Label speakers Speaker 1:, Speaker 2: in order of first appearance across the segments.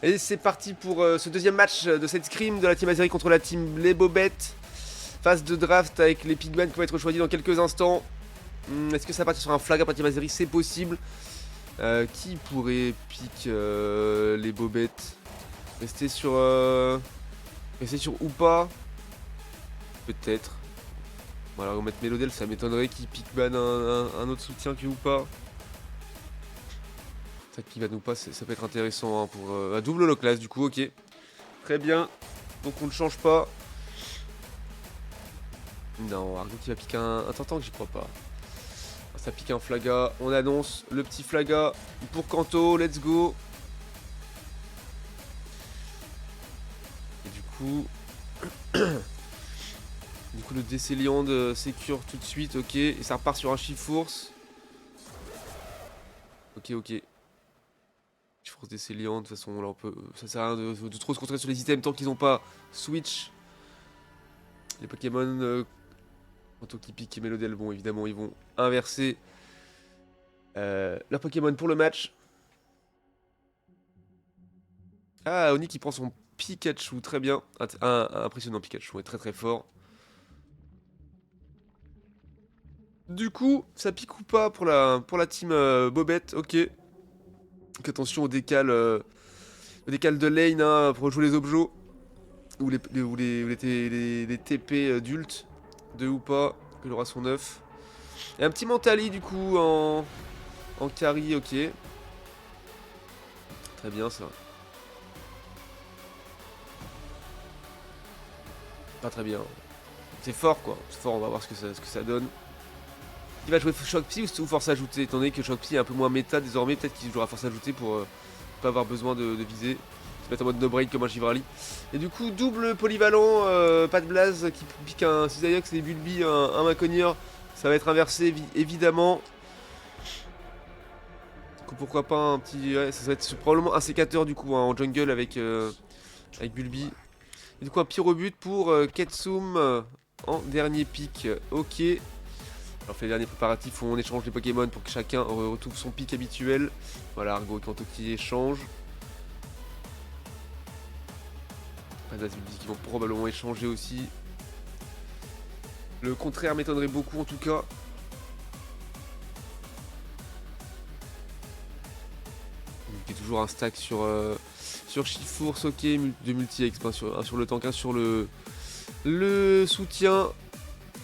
Speaker 1: Et c'est parti pour ce deuxième match de cette scrim de la team Azeri contre la team Les Bobettes. Phase de draft avec les Pigmen qui vont être choisis dans quelques instants. Est-ce que ça va partir sur un flag à partir de Azeri? C'est possible. Qui pourrait pick les Bobettes? Rester sur ou pas? Peut-être. Voilà, on va mettre Melodel, ça m'étonnerait qu'il pick ban un autre soutien que ou pas. Ça qui va nous pas, ça peut être intéressant hein, pour un double low class du coup, ok. Très bien. Donc on ne change pas. Non, Argo qui va piquer un Tantank, j'y crois pas. Ça pique un Flaga. On annonce le petit Flaga pour Kanto. Let's go. Et du coup... le Décéliande sécure tout de suite, ok. Et ça repart sur un Chiforce. Ok. Chiforce Décéliande, de toute façon là on peut... Ça sert à rien de trop se concentrer sur les items tant qu'ils n'ont pas switch. Les Pokémon... Kanto qui pique et Melodel, bon évidemment ils vont inverser leur Pokémon pour le match. Ah, Oni qui prend son Pikachu, très bien. Impressionnant Pikachu, est très fort. Du coup, ça pique ou pas pour la team Bobette, ok. Donc attention au décal de lane hein, pour jouer les objets. Ou les TP d'ult. 2 ou pas, que aura son 9. Et un petit Mentali du coup en carry, ok. Très bien ça. Pas très bien. C'est fort quoi, c'est fort, on va voir ce que ça donne. Il va jouer Shock Psy ou force ajoutée, étant donné que Shock Psy est un peu moins méta désormais, peut-être qu'il jouera force ajoutée pour pas avoir besoin de viser. Se mettre en mode no-brain comme un Givrali. Et du coup, double polyvalent, pas de blaze qui pique un Cisaiox et Bulbi, un Maconier. Ça va être inversé évidemment. Du coup, pourquoi pas un petit. Ouais, ça va être probablement un sécateur du coup hein, en jungle avec Bulbi. Et du coup, un Pyrobut pour Ketsum en dernier pick. Ok. Alors, on fait les derniers préparatifs où on échange les Pokémon pour que chacun retrouve son pic habituel. Voilà, Argo et Kanto qui échangent. Qui vont probablement échanger aussi. Le contraire m'étonnerait beaucoup en tout cas. Il y a toujours un stack sur Chiforce, ok, de multi-ex, un sur le tank, un sur le soutien.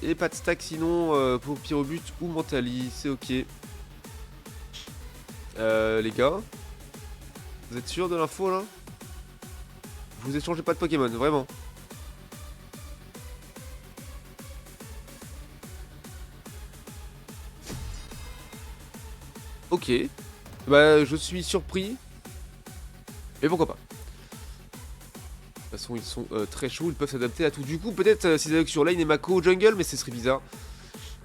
Speaker 1: Et pas de stack sinon pour Pyrobut ou Mentali, c'est ok. Les gars, vous êtes sûrs de l'info là? Vous échangez pas de Pokémon, vraiment? Ok. Bah je suis surpris. Mais pourquoi pas? De toute façon ils sont très chauds, ils peuvent s'adapter à tout. Du coup peut-être Cisaiox sur lane et Mako au jungle, mais ce serait bizarre.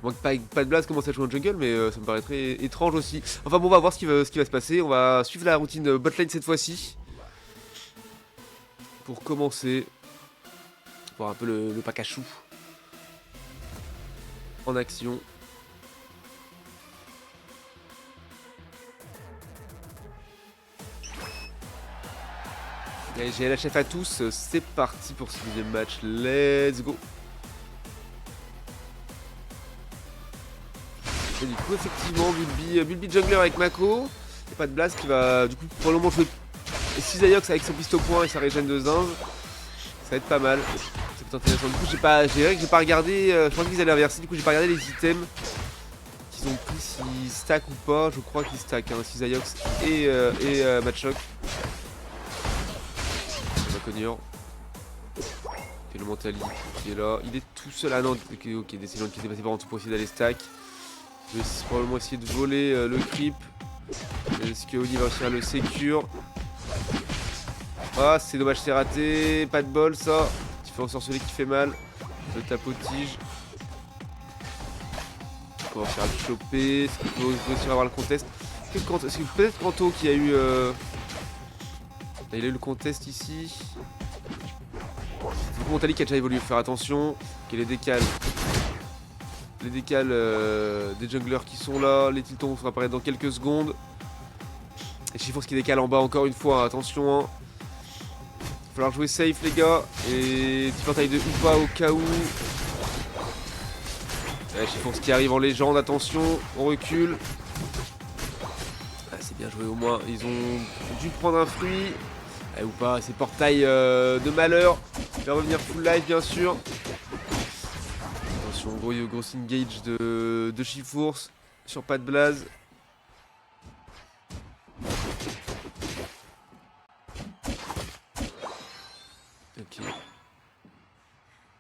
Speaker 1: Moi pas de blase commence à jouer en jungle, mais ça me paraîtrait étrange aussi. Enfin bon, on va voir ce qui va se passer. On va suivre la routine botlane cette fois-ci. Pour commencer. Voir un peu le Pikachu. En action. Allez, j'ai la chef à tous. C'est parti pour ce deuxième match. Let's go. Et du coup, effectivement, Bulbi jungler avec Mako. Et pas de blast qui va du coup probablement jouer Cisaiox avec son piste au point et sa régène de zinge. Ça va être pas mal. C'est intéressant. Du coup, j'ai pas regardé. Je pensais qu'ils allaient inverser. Du coup, j'ai pas regardé les items qu'ils ont pris, s'ils stack ou pas. Je crois qu'ils stack. Hein, Cisaiox et Matchlock. Maconior. Et le Mentali qui est là. Il est tout seul. Ah non, ok, Décéliande qui est dépassé par en tout pour essayer d'aller stack. Je vais probablement essayer de voler le creep. Est-ce que Oli va réussir à le secure? Ah, c'est dommage, c'est raté. Pas de bol, ça. Il fait ensorceler qui fait mal. Le tapotige. On va réussir à le choper. Est-ce qu'il peut réussir à avoir le contest? Est-ce que peut-être Kanto qui a eu. Il a eu le contest ici. C'est Mentali qui a déjà évolué. Faut faire attention. Ok, les décales. Les décales des junglers qui sont là. Les tiltons vont apparaître dans quelques secondes. Et Chiforce qui décale en bas encore une fois. Attention. Hein. falloir jouer safe les gars. Et petite portail de Hoopa au cas où. Chiffons qui arrive en légende, attention, on recule. Ah, c'est bien joué au moins, ils ont dû prendre un fruit. Ou pas, c'est portail de malheur. Il va revenir full life bien sûr. Attention, gros engage de Chifours sur pas de blaze.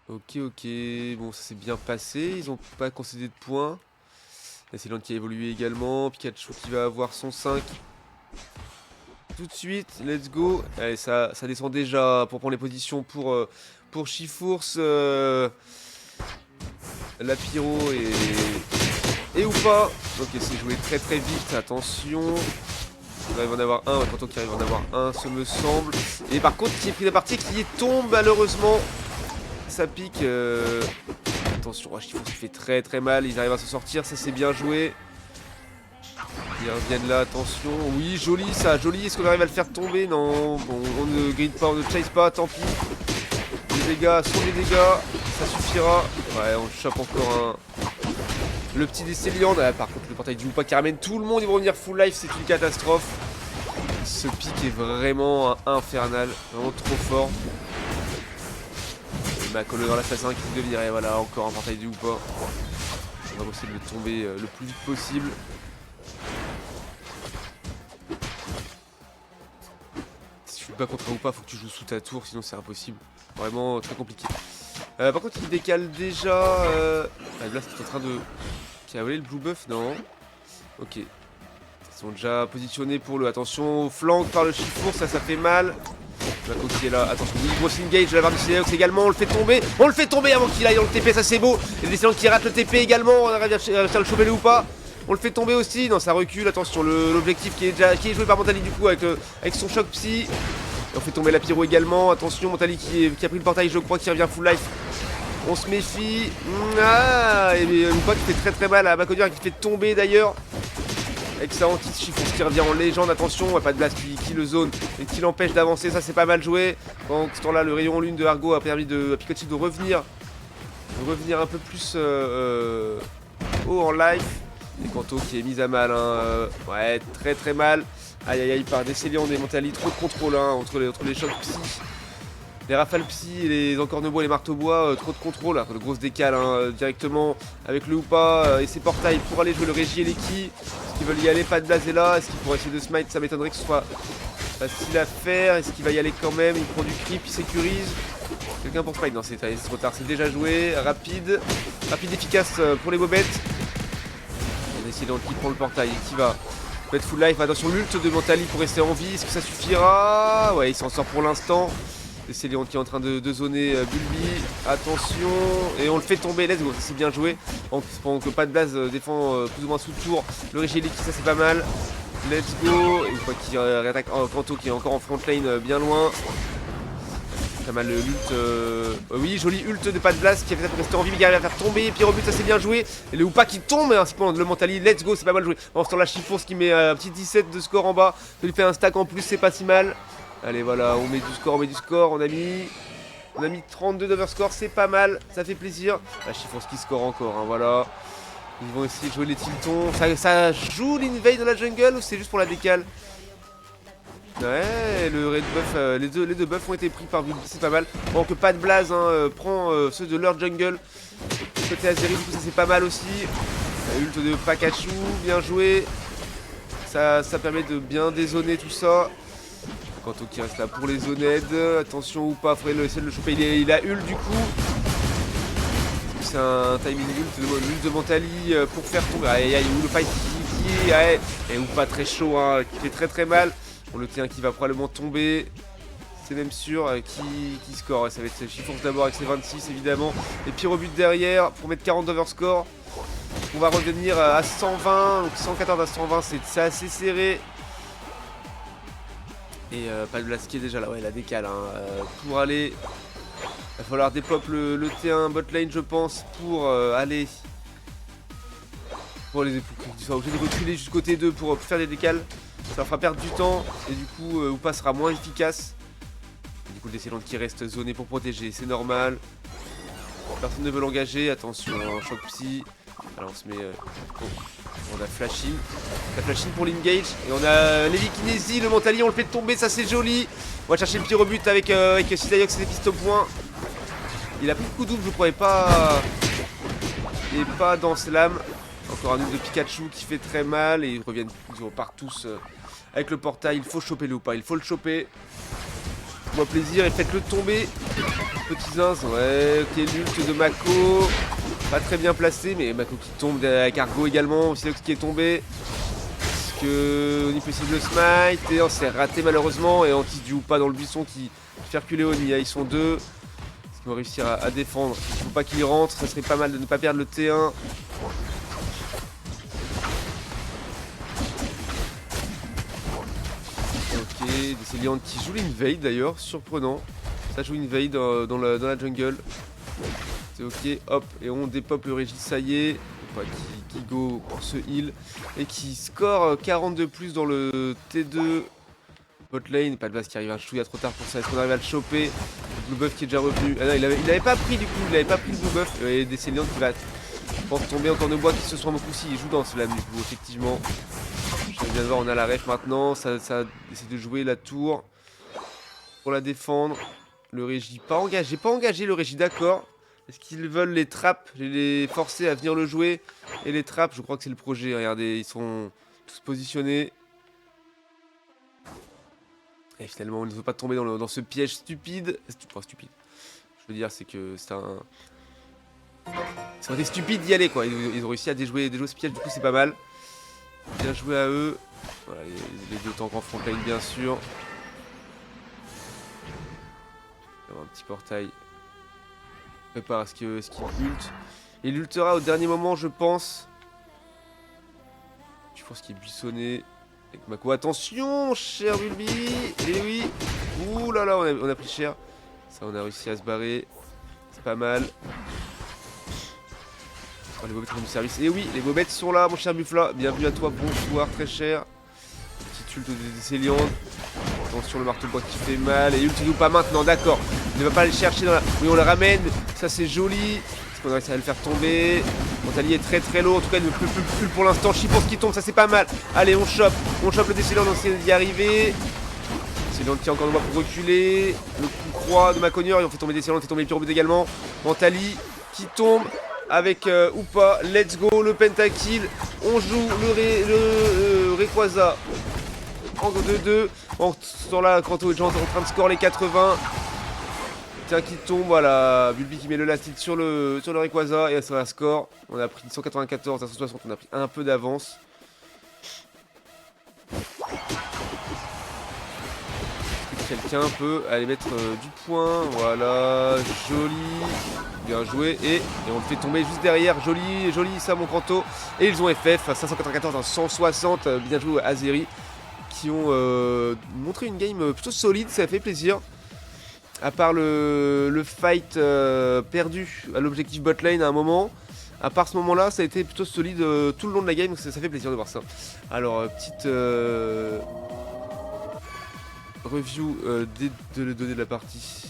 Speaker 1: Ok, bon ça s'est bien passé, ils ont pas concédé de points. La Céylande qui a évolué également, Pikachu qui va avoir son 5. Tout de suite, let's go. Allez, ça descend déjà pour prendre les positions pour Chifours, Lapiro et Hoopa. Ok, c'est joué très très vite, attention. Il va y en avoir un, Kanto qui arrive à en avoir un, ce me semble. Et par contre, qui est pris la partie, qui tombe malheureusement. Ça pique. Attention, Chifours qui fait très très mal. Ils arrivent à s'en sortir, ça c'est bien joué. Ils reviennent là, attention. Oui, joli ça, joli. Est-ce qu'on arrive à le faire tomber? Non, bon, on ne grille pas, on ne chase pas, tant pis. Les dégâts sont des dégâts, ça suffira. Ouais, on chope encore le petit Décéliande. Ah, par contre, le portail du Hoopa qui ramène tout le monde, ils vont revenir full life, c'est une catastrophe. Ce pic est vraiment infernal, vraiment trop fort. Coller dans la phase 1 qui deviendrait, voilà, encore un portail du Hoopa. On va essayer de le tomber le plus vite possible. Si tu joues pas contre un Hoopa, faut que tu joues sous ta tour, sinon c'est impossible. Vraiment très compliqué. Par contre, il décale déjà. Là, c'est en train de. Qui a volé le blue buff? Non. Ok. Ils sont déjà positionnés pour le. Attention, au flanc par le Chifours, ça fait mal. Mako qui est là, attention, oui, gros engage de la part du Céléox également, on le fait tomber avant qu'il aille dans le TP, ça c'est beau. Et les qui rate le TP également, on arrive à le choper ou pas. On le fait tomber aussi, non ça recule, attention, l'objectif qui est joué par Mentali du coup avec son choc psy. Et on fait tomber la Pyro également, attention, Mentali qui a pris le portail, je crois, qui revient full life. On se méfie, et Hoopa qui fait très très mal à Macodir qui fait tomber d'ailleurs. Avec sa hantise, Chifours qui revient en légende, attention, pas de blast qui le zone et qui l'empêche d'avancer, ça c'est pas mal joué. Pendant ce temps-là, le rayon lune de Argo a permis à Pikachu de revenir un peu plus haut en life. Et Kanto qui est mise à mal, hein, ouais, très très mal. Aïe aïe aïe, par Décéliande et Mentali, trop de contrôle entre les chocs psy. Les rafales psy, et les encorne-bois et les marteaux-bois, trop de contrôle, le gros décale directement avec le Hoopa et ses portails pour aller jouer le Régie et l'Eki. Est-ce qu'ils veulent y aller? Pas de blaze là. Est-ce qu'il pourrait essayer de smite? Ça m'étonnerait que ce soit facile à faire. Est-ce qu'il va y aller quand même? Il prend du creep, il sécurise. Quelqu'un pour smite? Non, c'est trop tard, c'est déjà joué. Rapide efficace pour les bobettes. On essaie qui prend le portail et qui va mettre full life. Attention, l'ult de Mentali pour rester en vie. Est-ce que ça suffira? Ouais, il s'en sort pour l'instant. Et c'est Léon qui est en train de zoner Bulby. Attention. Et on le fait tomber. Let's go. Ça c'est bien joué. Pendant que pas de blase défend plus ou moins sous le tour. Le Régélique, ça c'est pas mal. Let's go. Et une fois qu'il réattaque Kanto qui est encore en front lane bien loin. Pas mal l'ult. Oui, joli ult de pas de blase qui a fait ça pour rester en vie. Mais qui arrive à faire tomber. Pyrobut, ça c'est bien joué. Et le Hoopa qui tombe. C'est pas le Mentali. Let's go. C'est pas mal joué. En ce temps-là, Chifours qui met un petit 17 de score en bas. Ça lui fait un stack en plus. C'est pas si mal. Allez voilà, on met du score, on a mis 32 d'overscore, c'est pas mal, ça fait plaisir. Chifours qui score encore, voilà. Ils vont essayer de jouer les tiltons. Ça joue l'invade dans la jungle ou c'est juste pour la décale? Ouais, le red buff, les deux buffs ont été pris par Bulby, c'est pas mal. Bon, que pas de blaze, prend ceux de leur jungle. Côté Azeri, du coup ça c'est pas mal aussi. Ult de Pikachu, bien joué. Ça permet de bien dézoner tout ça. Kanto qui reste là pour les zoned. Attention ou pas, faudrait essayer de le choper. Il a ult du coup. C'est un timing ult de Mentali pour faire tomber. Aïe aïe, ou le fight qui est. Et ou pas très chaud, qui fait très très mal. Bon, le T1 qui va probablement tomber. C'est même sûr. Qui score? Ça va être Chifours d'abord avec ses 26 évidemment. Et Pyrobut derrière pour mettre 40 d'overscore. On va revenir à 120. Donc 114 à 120, c'est assez serré. Et pas de blast qui est déjà là, ouais, la décale. Pour aller, il va falloir dépop le T1 bot lane, je pense, pour aller. Pour les époux qui sont obligés de reculer jusqu'au T2 pour faire des décales. Ça leur fera perdre du temps et du coup, Hoopa sera moins efficace. Du coup, coup le Descendant qui reste zoné pour protéger, c'est normal. Personne ne veut l'engager, attention, choc psy. Alors on se met... on a flashing. La flashing pour l'engage. Et on a Levikinesi, le Mentali, on le fait tomber, ça c'est joli. On va chercher le petit rebut avec Sidayox et les pistes au point. Il a pris le coup double, je croyais pas. Et pas dans Slam. Encore un double de Pikachu qui fait très mal. Et ils repartent tous avec le portail. Il faut choper le ou pas, il faut le choper. Moi plaisir et faites-le tomber. Petit zinz, ouais, ok, l'ult de Mako. Pas très bien placé, mais Mako qui tombe avec Argo également. C'est qui est tombé. Est-ce que on est possible le smite? Et on s'est raté malheureusement. Et Antis du ou pas dans le buisson qui fait reculer Oni. Ils sont deux. Est-ce qu'ils vont réussir à défendre? Il faut pas qu'ils rentrent. Ça serait pas mal de ne pas perdre le T1. Ok, Desceliant qui joue l'invade d'ailleurs, surprenant. Ça joue invade dans la jungle. C'est ok, hop, et on dépop le Régis, ça y est. Qui go pour ce heal. Et qui score 40 de plus dans le T2. Bot lane, pas de base qui arrive un chouïa trop tard pour ça. Est-ce qu'on arrive à le choper? Le blue buff qui est déjà revenu. Ah non, il avait pas pris du coup, il avait pas pris le blue buff. Et Desceliant qui va, je pense, tomber encore de bois qui se soit beaucoup si il joue dans ce lame du coup, effectivement. Je viens de voir, on a la ref maintenant. Ça essaie de jouer la tour pour la défendre. Le Régie pas engagé le Régie, d'accord. Est-ce qu'ils veulent les trappes? Je vais les forcer à venir le jouer. Et les trappes, je crois que c'est le projet. Regardez, ils sont tous positionnés. Et finalement, on ne veut pas tomber dans ce piège stupide. Enfin, stupide. Je veux dire, c'est que c'est un... Ça aurait été stupide d'y aller, quoi. Ils ont réussi à déjouer ce piège, du coup, c'est pas mal. Bien joué à eux. Voilà, les deux tanks en frontline, bien sûr. Un petit portail. Prépare à ce qu'il ult. Il ultera au dernier moment, je pense. Je pense qu'il est buissonné. Avec Mako. Attention, cher Bulbi. Et oui. Ouh là là, on a pris cher. Ça, on a réussi à se barrer. C'est pas mal. Oh, les bobettes ont du service. Et oui, les bobettes sont là, mon cher Buffla. Bienvenue à toi, bonsoir, très cher. Petite ult de Desceliant. Attention, le marteau bois qui fait mal. Et ult, il ou pas maintenant, d'accord. Il ne va pas aller chercher dans la... Oui, on le ramène. Ça, c'est joli. Est-ce qu'on a réussi à le faire tomber? Montali est très très lourd. En tout cas, il ne peut plus pour l'instant. Chipons qui tombe, ça, c'est pas mal. Allez, on chope. On chope le Desceliant, on essaie d'y arriver. Desceliant qui a encore de moi pour reculer. Le coup croix de Maconior. Et on fait tomber Desceliant, on fait tomber le Pyrobude également. Montali qui tombe. Avec ou pas, let's go, le pentakill. On joue le Rayquaza en 2-2. En ce temps-là, Kanto est en train de score les 80. Tiens, qui tombe, voilà. Bulbi qui met le last hit sur le Rayquaza. Et ça va score. On a pris 194 à 160. On a pris un peu d'avance. Quelqu'un peut aller mettre du point. Voilà, joli. Bien joué. Et on le fait tomber juste derrière. Joli, joli ça, mon Kanto. Et ils ont FF 594 à 160. Bien joué à Azeri. Qui ont montré une game plutôt solide. Ça fait plaisir. À part le fight perdu à l'objectif botlane à un moment. À part ce moment-là, ça a été plutôt solide tout le long de la game. Donc ça fait plaisir de voir ça. Alors, petite... review de les données de la partie.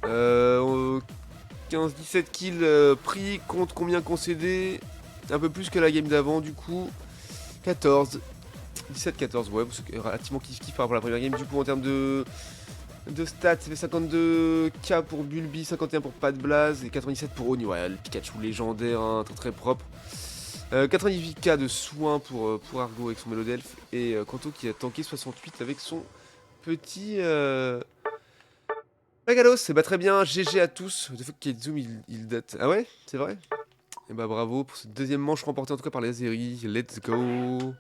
Speaker 1: 15-17 kills pris contre combien concédés? Un peu plus que la game d'avant du coup. 14. 17-14, ouais, c'est relativement kiff-kiff par rapport à la première game. Du coup, en termes de stats, ça fait 52k pour Bulbi, 51 pour Pat Blaze et 97 pour Oni. Ouais, le Pikachu légendaire, hein, très très propre. 98k de soins pour Argo avec son Mélodelph. Et Kanto qui a tanké 68 avec son petit Magalos. Et bah très bien, GG à tous. The fuck Zoom il date. Ah ouais, c'est vrai. Et bah bravo pour cette deuxième manche remportée en tout cas par les Azeri. Let's go.